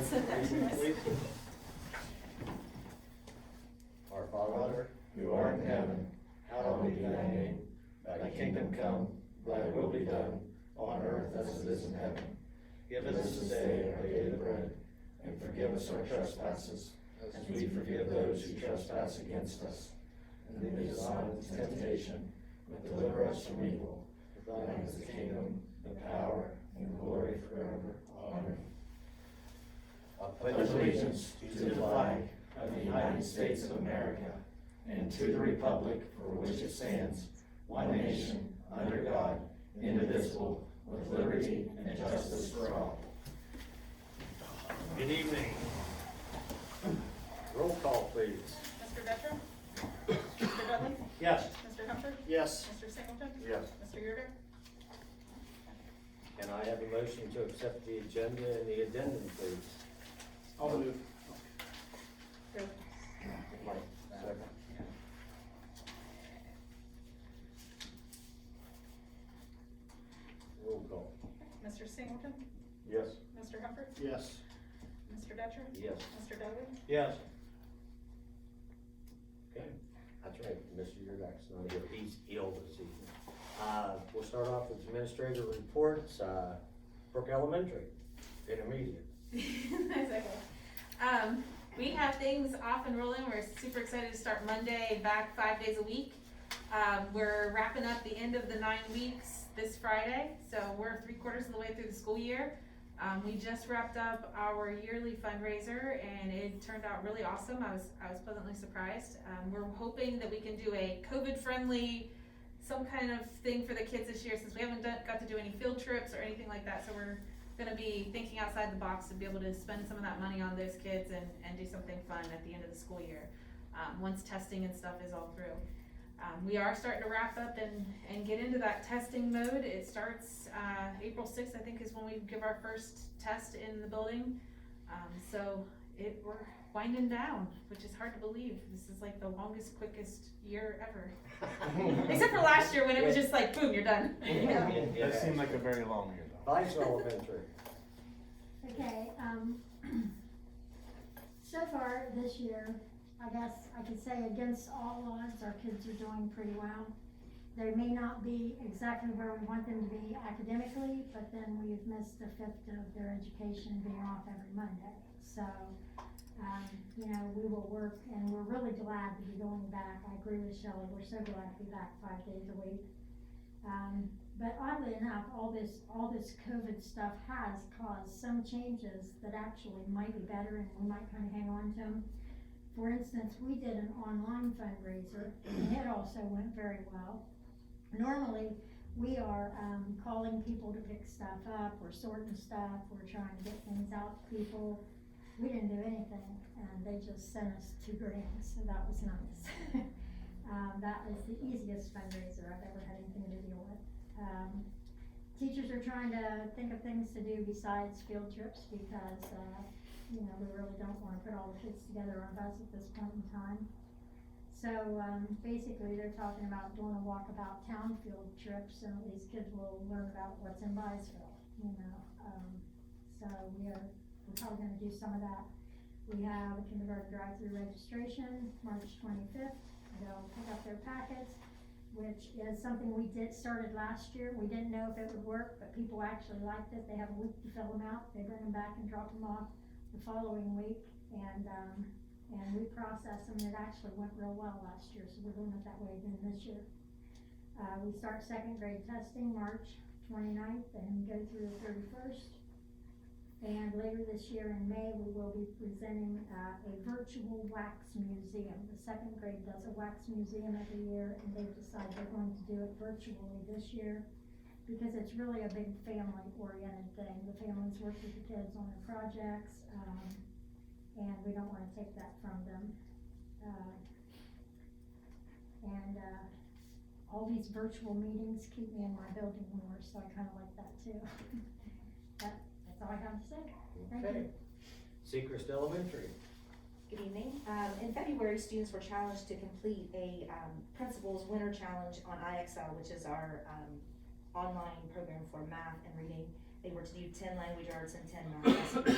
said that to us. Our Father, who art in heaven, hallowed be thy name. Thy kingdom come, thy will be done, on earth as it is in heaven. Give us this day our daily bread, and forgive us our trespasses, as we forgive those who trespass against us. And lead us not into temptation, but deliver us from evil. For thine is the kingdom, the power, and the glory forever. Amen. I pledge allegiance to the flag of the United States of America, and to the republic for which it stands, one nation, under God, indivisible, with liberty and justice for all. Good evening. Roll call, please. Mr. Detra? Mr. Dudley? Yes. Mr. Humphrey? Yes. Mr. Singleton? Yes. Mr. Yurda? Can I have a motion to accept the agenda and the addendum, please? I'll move. Second. Roll call. Mr. Singleton? Yes. Mr. Humphrey? Yes. Mr. Detra? Yes. Mr. Dudley? Yes. Okay, that's right, Mr. Yurda's not here, he's ill this evening. We'll start off with administrative reports, Brook Elementary, intermediate. That's okay. We have things off and rolling. We're super excited to start Monday back 5 days a week. We're wrapping up the end of the 9 weeks this Friday, so we're 3/4 of the way through the school year. We just wrapped up our yearly fundraiser and it turned out really awesome. I was pleasantly surprised. We're hoping that we can do a COVID-friendly, some kind of thing for the kids this year since we haven't got to do any field trips or anything like that. So we're gonna be thinking outside the box to be able to spend some of that money on those kids and do something fun at the end of the school year, once testing and stuff is all through. We are starting to wrap up and get into that testing mode. It starts April 6th, I think, is when we give our first test in the building. So we're winding down, which is hard to believe. This is like the longest, quickest year ever. Except for last year when it was just like, boom, you're done. That seemed like a very long year though. Vice Elementary. Okay, so far this year, I guess I could say against all odds, our kids are doing pretty well. They may not be exactly where we want them to be academically, but then we've missed a fifth of their education being off every Monday. So, we will work, and we're really glad to be going back. I agree with Shelley, we're so glad to be back 5 days a week. But oddly enough, all this COVID stuff has caused some changes that actually might be better, and we might kind of hang on to them. For instance, we did an online fundraiser, and it also went very well. Normally, we are calling people to pick stuff up, we're sorting stuff, we're trying to get things out to people. We didn't do anything, and they just sent us 2 grand, so that was nice. That was the easiest fundraiser I've ever had anything to deal with. Teachers are trying to think of things to do besides field trips because we really don't want to put all the kids together on a bus at this point in time. So basically they're talking about doing a walkabout town field trip so these kids will learn about what's in Byesville, so we're probably going to do some of that. We have a kindergarten drive-through registration, March 25th. They'll pick up their packets, which is something we started last year. We didn't know if it would work, but people actually liked it. They have a week to fill them out. They bring them back and drop them off the following week, and we process them. It actually went real well last year, so we're doing it that way again this year. We start 2nd grade testing March 29th and go through the 31st. And later this year in May, we will be presenting a virtual wax museum. The 2nd grade does a wax museum every year, and they've decided they're going to do it virtually this year because it's really a big family-oriented thing. The families work with the kids on their projects, and we don't want to take that from them. All these virtual meetings keep me in my building more, so I kind of like that too. That's all I have to say. Thank Okay. you. Sechrist Elementary. Good evening. In February, students were challenged to complete a Principal's Winter Challenge on IXL, which is our online program for math and reading. They were to do 10 language arts and 10 math lessons.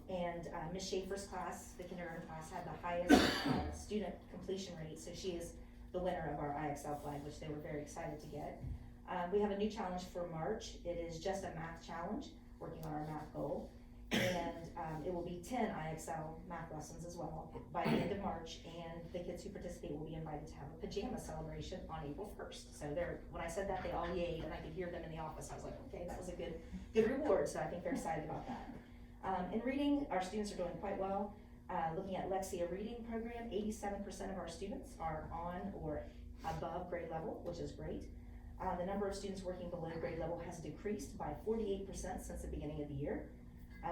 And Ms. Schaefer's class, the kindergarten class, had the highest student completion rate, so she is the winner of our IXL flag, which they were very excited to get. We have a new challenge for March. It is just a math challenge, working on our math goal. And it will be 10 IXL math lessons as well by the end of March, and the kids who participate will be invited to have a pajama celebration on April 1st. So when I said that, they all yayed, and I could hear them in the office. I was like, okay, that was a good reward, so I think they're excited about that. In reading, our students are doing quite well. Looking at Lexia reading program, 87% of our students are on or above grade level, which is great. The number of students working below grade level has decreased by 48% since the beginning of the year.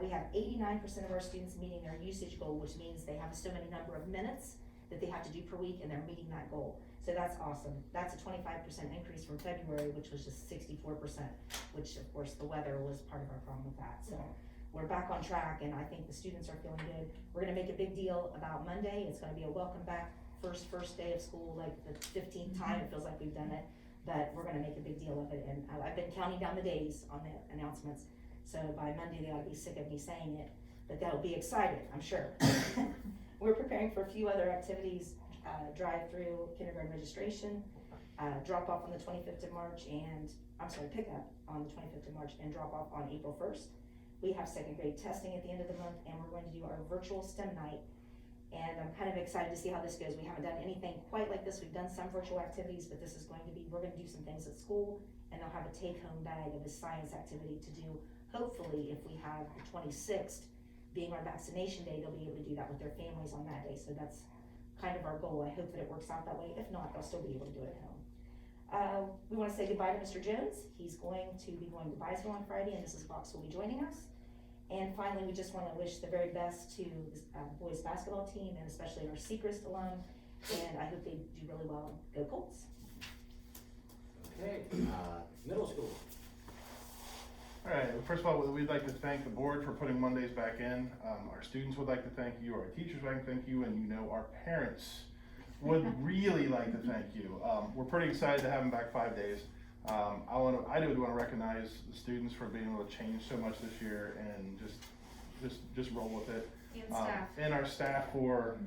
We have 89% of our students meeting their usage goal, which means they have so many number of minutes that they have to do per week, and they're meeting that goal. So that's awesome. That's a 25% increase from February, which was just 64%, which of course the weather was part of our problem with that. So we're back on track, and I think the students are feeling good. We're gonna make a big deal about Monday. It's gonna be a welcome back first day of school, like the 15th time it feels like we've done it, but we're gonna make a big deal of it. And I've been counting down the days on the announcements. So by Monday, they ought to be sick of me saying it, but they'll be excited, I'm sure. We're preparing for a few other activities, drive-through kindergarten registration, drop off on the 25th of March, pick up on the 25th of March and drop off on April 1st. We have second grade testing at the end of the month, and we're going to do our virtual STEM night. And I'm kind of excited to see how this goes. We haven't done anything quite like this. We've done some virtual activities, but this is we're going to do some things at school, and they'll have a take-home bag of a science activity to do. Hopefully, if we have the 26th being our vaccination day, they'll be able to do that with their families on that day. So that's kind of our goal. I hope that it works out that way. If not, they'll still be able to do it at home. We want to say goodbye to Mr. Jones. He's going to be going to Byesville on Friday, and Mrs. Fox will be joining us. And finally, we just want to wish the very best to the boys basketball team, and especially our Sechrist alum. And I hope they do really well. Go Colts. Okay, middle school. All right, well, first of all, we'd like to thank the board for putting Mondays back in. Our students would like to thank you, our teachers would like to thank you, and our parents would really like to thank you. We're pretty excited to have them back 5 days. I would want to recognize the students for being able to change so much this year and just roll with it. And staff. And our staff for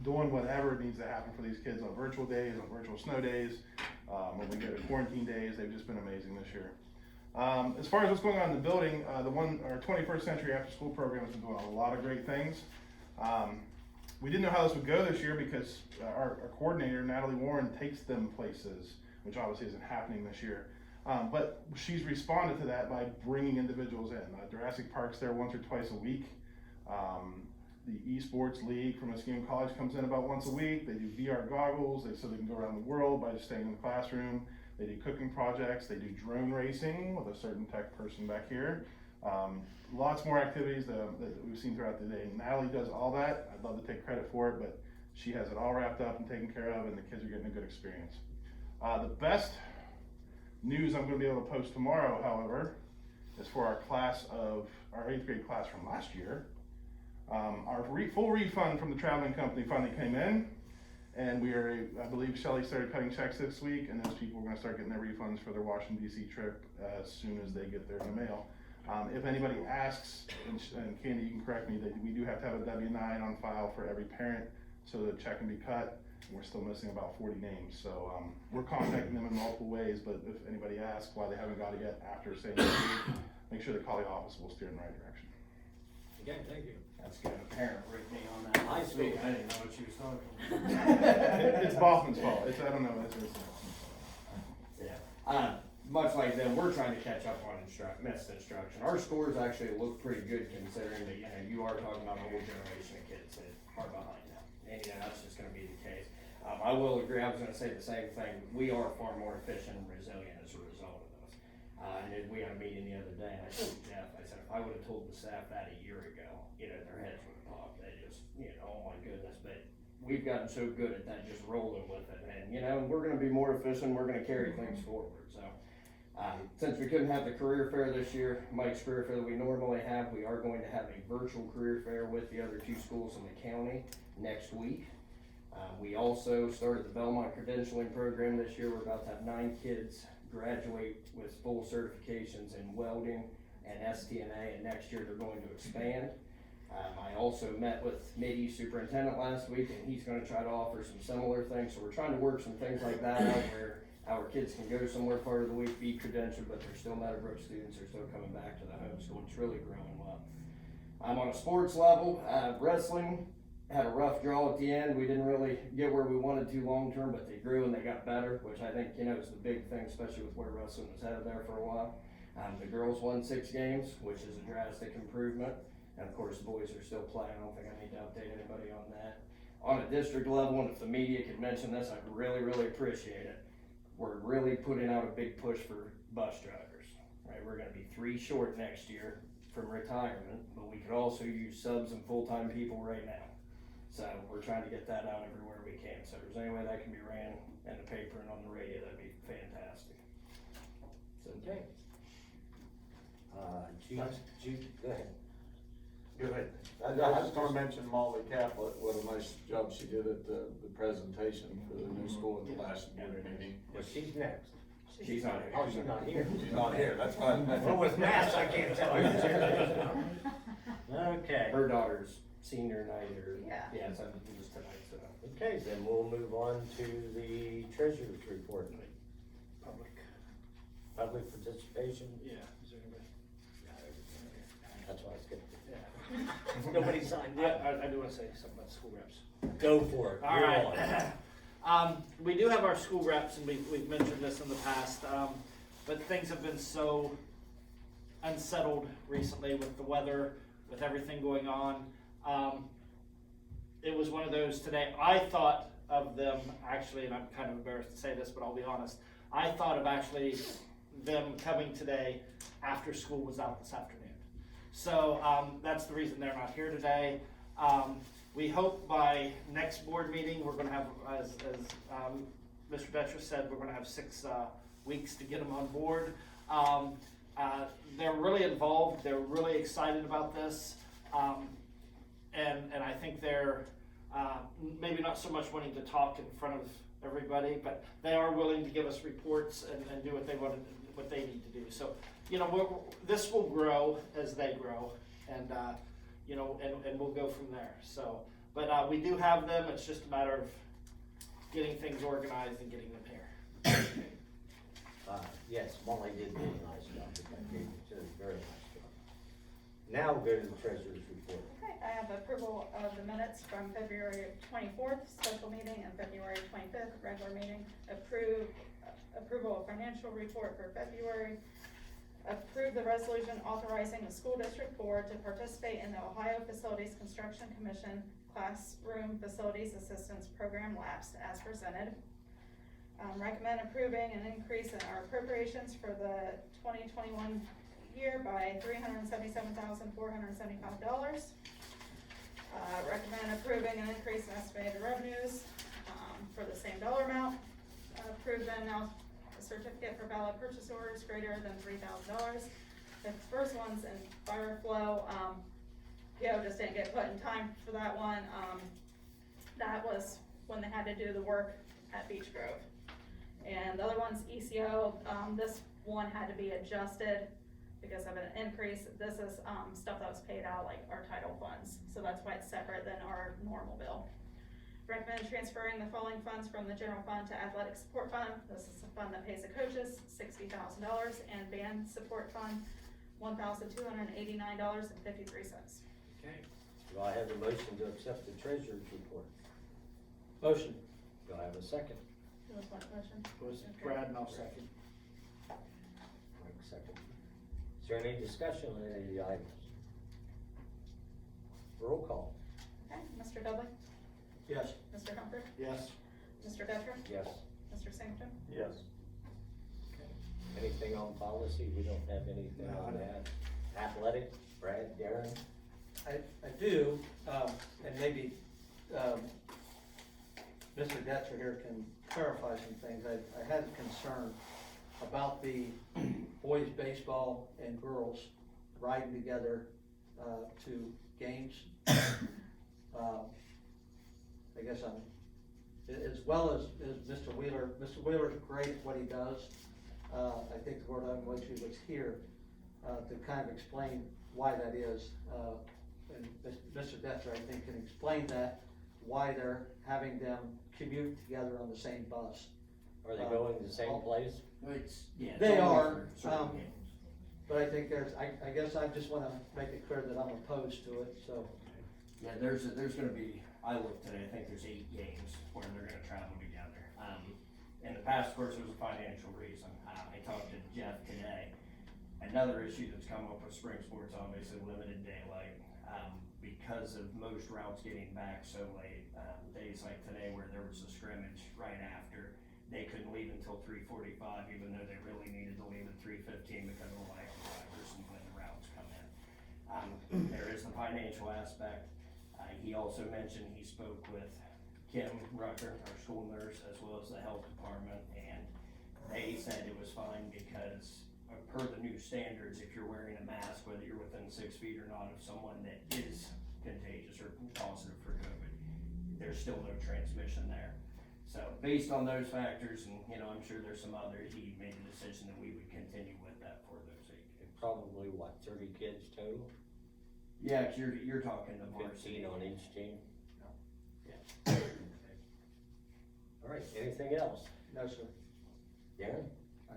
doing whatever needs to happen for these kids on virtual days, on virtual snow days, when we get to quarantine days. They've just been amazing this year. As far as what's going on in the building, our 21st Century After School program has been doing a lot of great things. We didn't know how this would go this year because our coordinator, Natalie Warren, takes them places, which obviously isn't happening this year. But she's responded to that by bringing individuals in. Jurassic Park's there once or twice a week. The Esports League from Muskegon College comes in about once a week. They do VR goggles, so they can go around the world by just staying in the classroom. They do cooking projects, they do drone racing with a certain tech person back here. Lots more activities that we've seen throughout the day. Natalie does all that. I'd love to take credit for it, but she has it all wrapped up and taken care of, and the kids are getting a good experience. The best news I'm going to be able to post tomorrow, however, is for our 8th grade class from last year. Our full refund from the traveling company finally came in. And I believe Shelley started cutting checks this week, and those people are going to start getting their refunds for their Washington, D.C. trip as soon as they get there in the mail. If anybody asks, and Candy, you can correct me, that we do have to have a W-9 on file for every parent so the check can be cut. We're still missing about 40 names. So we're contacting them in multiple ways, but if anybody asks why they haven't got it yet after saying that, make sure they call the office. We'll steer in the right direction. Okay, thank you. That's good. A parent rigged me on that High last school. week. I didn't know what she was talking about. It's Baughman's fault. I don't know. Yeah. Much like them, we're trying to catch up on missed instruction. Our scores actually look pretty good considering that, you are talking about a whole generation of kids that are behind now. And, that's just gonna be the case. I will agree, I was gonna say the same thing. We are far more efficient and resilient as a result of this. And we had a meeting the other day, and I told Jeff, I said, if I would've told the staff that a year ago, their heads would have popped. They just, oh my goodness, but we've gotten so good at that, just rolling with it. And, we're gonna be more efficient, we're gonna carry things forward, so. Since we couldn't have the career fair this year, Mike's career fair that we normally have, we are going to have a virtual career fair with the other 2 schools in the county next week. We also started the Belmont credentialing program this year. We're about to have 9 kids graduate with full certifications in welding and STNA, and next year they're going to expand. I also met with Mitty superintendent last week, and he's gonna try to offer some similar things, so we're trying to work some things like that out where our kids can go somewhere part of the week, be credentialed, but they're still Meadowbrook students, they're still coming back to the homeschool. It's really growing well. I'm on a sports level, wrestling had a rough draw at the end. We didn't really get where we wanted to long term, but they grew and they got better, which I think, is the big thing, especially with where wrestling was headed there for a while. The girls won 6 games, which is a drastic improvement. And of course, the boys are still playing. I don't think I need to update anybody on that. On a district level, and if the media could mention this, I'd really, really appreciate it. We're really putting out a big push for bus drivers, right? We're gonna be 3 short next year from retirement, but we could also use subs and full-time people right now. So we're trying to get that out everywhere we can. So if there's any way that can be ran in the paper and on the radio, that'd be fantastic. So, Okay. Jude, go ahead. Go ahead. I was just gonna mention Molly Caplett, what a nice job she did at the presentation for the new school at the last board meeting. Well, she's next. she's not here. Oh, she's not here. She's not here, that's fine. Well, with masks, I can't tell who's here and who's not. Okay. Her daughter's senior night or, Yeah. so it was tonight, so. Okay, then we'll move on to the treasurer's report. Public participation? Yeah, is there anybody? That's why it's good. Yeah. Nobody signed Yeah, up. I do wanna say something about school reps. Go for it. All You're right. on. We do have our school reps, and we've mentioned this in the past, but things have been so unsettled recently with the weather, with everything going on. It was one of those today, I thought of them actually, and I'm kind of embarrassed to say this, but I'll be honest, I thought of actually them coming today after school was out this afternoon. So, that's the reason they're not here today. We hope by next board meeting, we're gonna have, as Mr. Betcher said, we're gonna have 6 weeks to get them on board. They're really involved, they're really excited about this, and I think they're maybe not so much wanting to talk in front of everybody, but they are willing to give us reports and do what they need to do. So, this will grow as they grow, and and we'll go from there. So, but we do have them. It's just a matter of getting things organized and getting them here. Yes, Molly did do a nice job. She did a very nice job. Now we'll go to the treasurer's report. Okay, I have approval of the minutes from February 24th, special meeting, and February 25th, regular meeting. Approval of financial report for February. Approve the resolution authorizing the school district board to participate in the Ohio Facilities Construction Commission Classroom Facilities Assistance Program lapsed as presented. Recommend approving an increase in our appropriations for the 2021 year by $377,475. Recommend approving an increase in estimated revenues for the same dollar amount. Approve then now a certificate for valid purchase orders greater than $3,000. The first one's in fire flow. PO just didn't get put in time for that one. That was when they had to do the work at Beech Grove. And the other one's ECO. This one had to be adjusted because of an increase. This is stuff that was paid out, like our title funds. So that's why it's separate than our normal bill. Recommend transferring the following funds from the general fund to athletic support fund. This is the fund that pays the coaches, $60,000, and band support fund, $1,289.53. Okay. Do I have a motion to accept the treasurer's report? Motion. Do I have a second? There was one question. Was Brad, and I'll second. Mike, second. Is there any discussion on any of the items? Roll call. Okay, Mr. Dudley? Yes. Mr. Humphrey? Yes. Mr. Detra? Yes. Mr. Singleton? Yes. Anything on policy? We don't have anything No, I on don't. that. Athletic, Brad, Darren? I do, and maybe, Mr. Detzer here can clarify some things. I had a concern about the boys' baseball and girls riding together, to games. I guess as well as Mr. Wheeler's great at what he does. I think the word I wish he was here. to kind of explain why that is. And Mr. Detzer, I think, can explain that, why they're having them commute together on the same bus. Are they going to the same place? It's They only are, for certain um, games. But I think I guess I just wanna make it clear that I'm opposed to it, so. Yeah, there's gonna be, I looked today, I think there's 8 games where they're gonna travel together. In the past, of course, there was a financial reason. I talked to Jeff today. Another issue that's come up with spring sports, obviously limited daylight, because of most routes getting back so late. Days like today where there was a scrimmage right after, they couldn't leave until 3:45, even though they really needed to leave at 3:15 because of the lack of drivers and when the routes come in. There is the financial aspect. He also mentioned he spoke with Kim Rucker, our school nurse, as well as the health department, and they said it was fine because per the new standards, if you're wearing a mask, whether you're within 6 feet or not of someone that is contagious or positive for COVID, there's still no transmission there. So based on those factors, and I'm sure there's some others, he made the decision that we would continue with that for those 8 games. Probably, what, 30 kids total? Yeah, 'cause you're talking the varsity. 15 on each team? Yeah. All right, anything else? No, sir. Darren?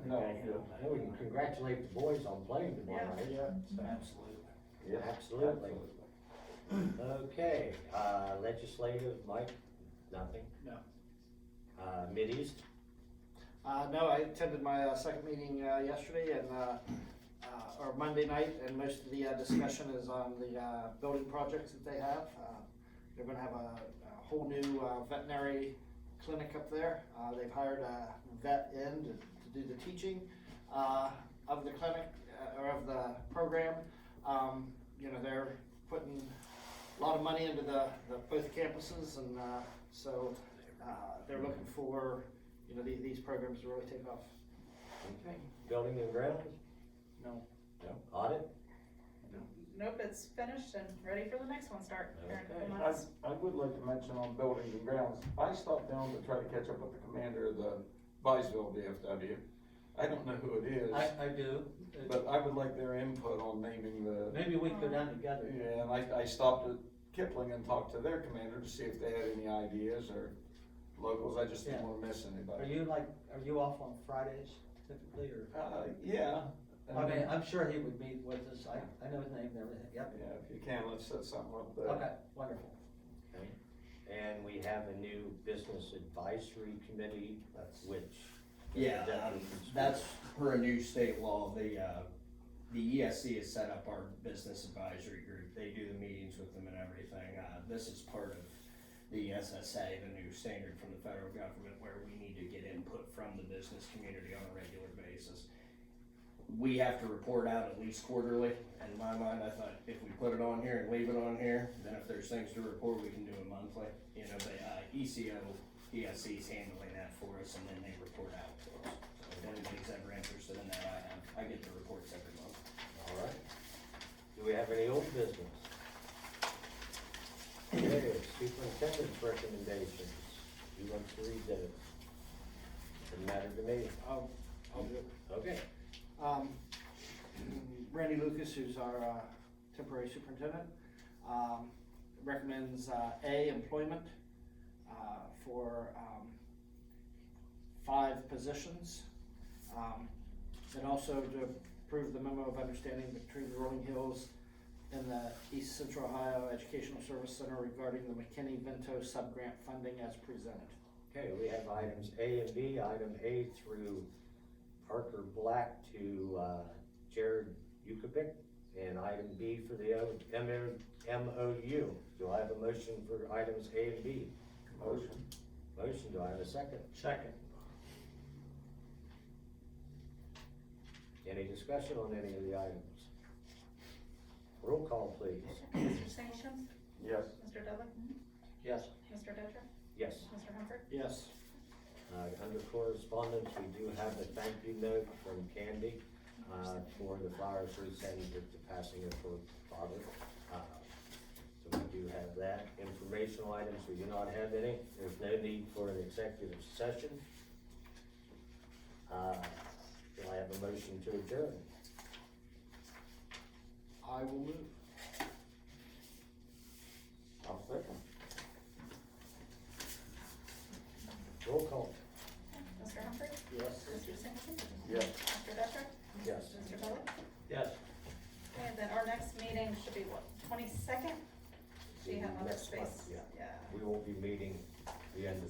No, Okay, good. Well, we can congratulate the boys on playing tomorrow night. Absolutely. Absolutely. Okay, legislative, Mike, nothing? No. Mideast? No, I attended my second meeting yesterday and, or Monday night, and most of the discussion is on the building projects that they have. They're gonna have a whole new veterinary clinic up there. They've hired a vet in to do the teaching of the clinic, or of the program. They're putting a lot of money into the both campuses, and so they're looking for these programs to really take off. Okay. Building and grounds? No. No. Audit? Nope, it's finished and ready for the next one start here in a couple Okay. months. I would like to mention on buildings and grounds, I stopped down to try to catch up with the commander of the Viceville VFW. I don't know who it is, I do. but I would like their input on naming the, Maybe we could go down together. yeah, and I stopped at Kipling and talked to their commander to see if they had any ideas or locals, I just didn't Yeah. wanna miss Are anybody. you off on Fridays typically, or? Yeah. I mean, I'm sure he would meet with us, I know his name and everything, yep. Yeah, if you can, let's set something up there. Okay, wonderful. Okay. And we have a new business advisory committee, which. Yeah, Deputy can speak. that's per a new state law, the ESC has set up our business advisory group, they do the meetings with them and everything. This is part of the SSA, the new standard from the federal government, where we need to get input from the business community on a regular basis. We have to report out at least quarterly. In my mind, I thought if we put it on here and leave it on here, then if there's things to report, we can do it monthly. ESC's handling that for us, and then they report out to us. So if anybody's ever interested in that, I get the reports every month. All right. Do we have any old business? Okay, superintendent's recommendations. You want to read those? Doesn't matter to me. I'll do it. Okay. Randy Lucas, who's our temporary superintendent, recommends employment for 5 positions. And also to approve the memo of understanding between the Rolling Hills and the East Central Ohio Educational Service Center regarding the McKinney-Vento subgrant funding as presented. Okay, we have items A and B. Item A through Parker Black to Jared Yukovic, and item B for the MOU. Do I have a motion for items A and B? Motion. Motion, do I have a second? Second. Any discussion on any of the items? Roll call, please. Mr. Sanchez? Yes. Mr. Dudley? Yes. Mr. Detra? Yes. Mr. Humphrey? Yes. Under correspondence, we do have a thank you note from Candy for the flowers we sent with the passing of her father. So we do have that. Informational items, we do not have any. There's no need for an executive session. Do I have a motion to adjourn? I will move. I'll second. Roll call. Mr. Humphrey? Yes. Mr. Singleton? Yes. Mr. Detra? Yes. Mr. Bella? Yes. And then our next meeting should be what, 22nd? She had another Next month, space. yeah. Yeah. We won't be meeting the end of